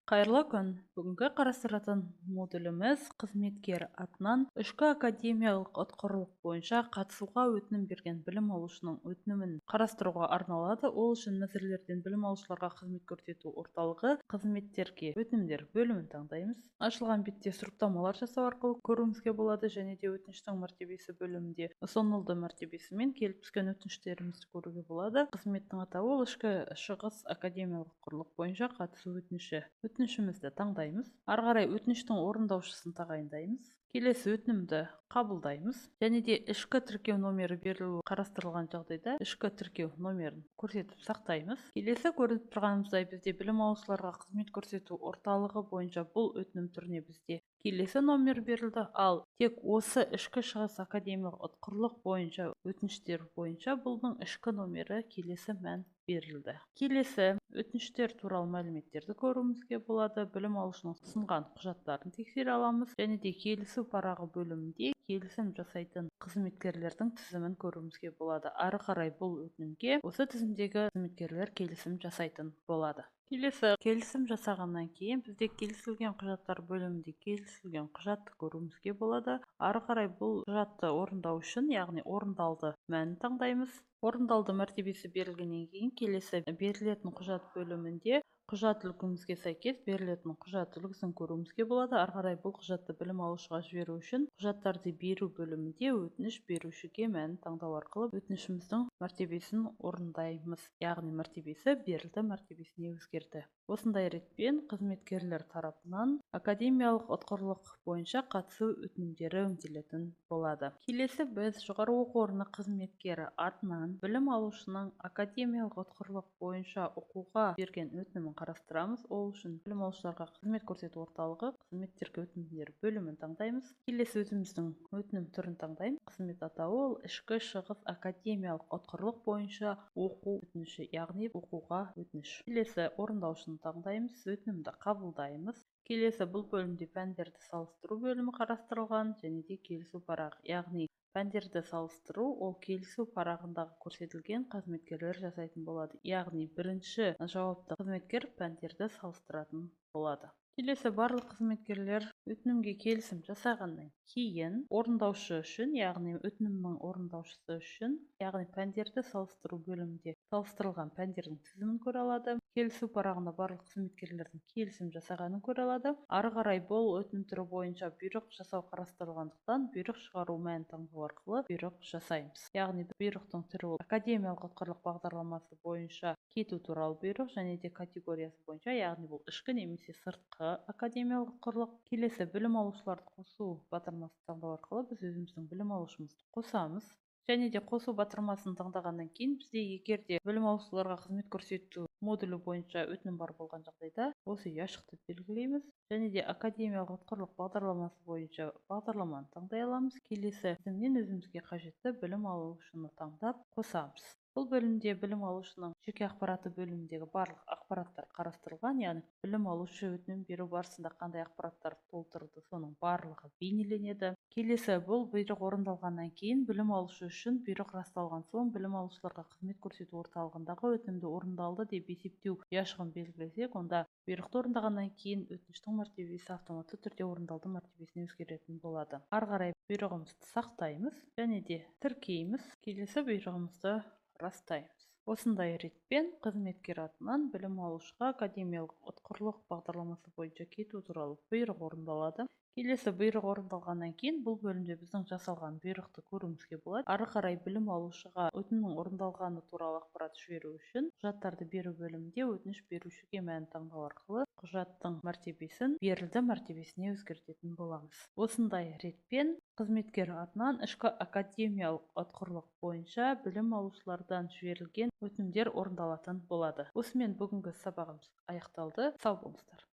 Қайырлы күн. Бүгінгі қарастыратын модуліміз қызметкер атынан ішкі академиялық ұтқырлық бойынша қатысуға өтінім берген білім алушының өтінімін қарастыруға арналады. Ол үшін мәселелерден білім алушыларға қызмет көрсету орталығы қызметтерге өтінімдер бөлімін таңдаймыз. Ашылған бетте сұрыптамалар жасау арқылы көруімізге болады, және де өтініштің мәртебесі бөлімінде ұсынылды мәртебесімен келіп түскен өтініштерімізді көруге болады. Қызметтің атауы ол ішкі шығыс академиялық құрлық бойынша қатысу өтініші. Өтінішімізді таңдаймыз. Ары қарай өтініштің орындаушысын тағайындаймыз. Келесі өтінімді қабылдаймыз, және де ішкі тіркеу номері берілуі қарастырылған жағдайда ішкі тіркеу номерін көрсетіп сақтаймыз. Келесі көрініп тұрғанымыздай бізде білім алушыларға қызмет көрсету орталығы бойынша бұл өтінім түріне бізде келесі номер берілді, ал тек осы ішкі шығыс академиялық ұтқырлық бойынша өтініштер бойынша бұлдың ішкі номері келесі мән берілді. Келесі өтініштер туралы мәліметтерді көруімізге болады. Білім алушының ұсынған құжаттарын тексере аламыз, және де келісу парағы бөлімінде келісім жасайтын қызметкерлердің тізімін көруімізге болады. Ары қарай бұл өтінімге осы тізімдегі қызметкерлер келісім жасайтын болады. Келесі келісім жасағаннан кейін бізде келісілген құжаттар бөлімінде келісілген құжатты көруімізге болады. Ары қарай бұл құжатты орындау үшін, яғни орындалды мәнін таңдаймыз. Орындалды мәртебесі берілгеннен кейін келесі берілетін құжат бөлімінде құжат үлгімізге сәйкес берілетін құжат үлгісін көруімізге болады. Ары қарай бұл құжатты білім алушыға жіберу үшін құжаттарды беру бөлімінде өтініш берушіге мәнін таңдау арқылы өтінішіміздің мәртебесін орындаймыз. Яғни мәртебесі берілді мәртебесіне өзгерді. Осындай ретпен қызметкерлер тарапынан академиялық ұтқырлық бойынша қатысу өтінімдері өңделетін болады. Келесі біз жоғары оқу орны қызметкері атынан білім алушының академиялық ұтқырлық бойынша оқуға берген өтінімін қарастырамыз. Ол үшін білім алушыларға қызмет көрсету орталығы қызметтерге өтінімдер бөлімін таңдаймыз. Келесі өзіміздің өтінім түрін таңдаймыз. Қызмет атауы ол ішкі шығыс академиялық ұтқырлық бойынша оқу өтініші, яғни оқуға өтініш. Келесі орындаушыны таңдаймыз, өтінімді қабылдаймыз. Келесі бұл бөлімде пәндерді салыстыру бөлімі қарастырылған, және де келісу парағы, яғни пәндерді салыстыру ол келісу парағындағы көрсетілген қызметкерлер жасайтын болады. Яғни бірінші жауапты қызметкер пәндерді салыстыратын болады. Келесі барлық қызметкерлер өтінімге келісім жасағаннан кейін орындаушы үшін, яғни өтінімнің орындаушысы үшін, яғни пәндерді салыстыру бөлімінде салыстырылған пәндердің тізімін көре алады. Келісу парағында барлық қызметкерлердің келісім жасағанын көре алады. Ары қарай бұл өтінім түрі бойынша бұйрық жасау қарастырылғандықтан бұйрық шығару мәнін таңдау арқылы бұйрық жасаймыз. Яғни бұйрықтың түрі академиялық ұтқырлық бағдарламасы бойынша кету туралы бұйрық, және де категориясы бойынша, яғни бұл ішкі немесе сыртқы академиялық ұтқырлық. Келесі білім алушыларды қосу батырмасын таңдау арқылы біз өзіміздің білім алушымызды қосамыз. Және де қосу батырмасын таңдағаннан кейін бізде егер де білім алушыларға қызмет көрсету модулі бойынша өтінім бар болған жағдайда осы ұяшықты белгілейміз, және де академиялық ұтқырлық бағдарламасы бойынша бағдарламаны таңдай аламыз. Келесі тізімнен өзімізге қажетті білім алушыны таңдап қосамыз. Бұл бөлімде білім алушының жеке ақпараты бөліміндегі барлық ақпараттар қарастырылған, яғни білім алушы өтінім беру барысында қандай ақпараттар толтырды, соның барлығы бейнеленеді. Келесі бұл бұйрық орындалғаннан кейін білім алушы үшін бұйрық расталған соң білім алушыларға қызмет көрсету орталығындағы өтінімді орындалды деп есептеу ұяшығын белгілесек, онда бұйрықты орындағаннан кейін өтініштің мәртебесі автоматты түрде орындалды мәртебесіне өзгеретін болады. Ары қарай бұйрығымызды сақтаймыз және де тіркейміз. Келесі бұйрығымызды растаймыз. Осындай ретпен қызметкер атынан білім алушыға академиялық ұтқырлық бағдарламасы бойынша кету туралы бұйрық орындалады. Келесі бұйрық орындалғаннан кейін бұл бөлімде біздің жасалған бұйрықты көруімізге болады. Ары қарай білім алушыға өтінімнің орындалғаны туралы ақпарат жіберу үшін құжаттарды беру бөлімінде өтініш берушіге мәнін таңдау арқылы құжаттың мәртебесін берілді мәртебесіне өзгертетін боламыз. Осындай ретпен қызметкер атынан ішкі академиялық ұтқырлық бойынша білім алушылардан жіберілген өтінімдер орындалатын болады. Осымен бүгінгі сабағымыз аяқталды. Сау болыңыздар.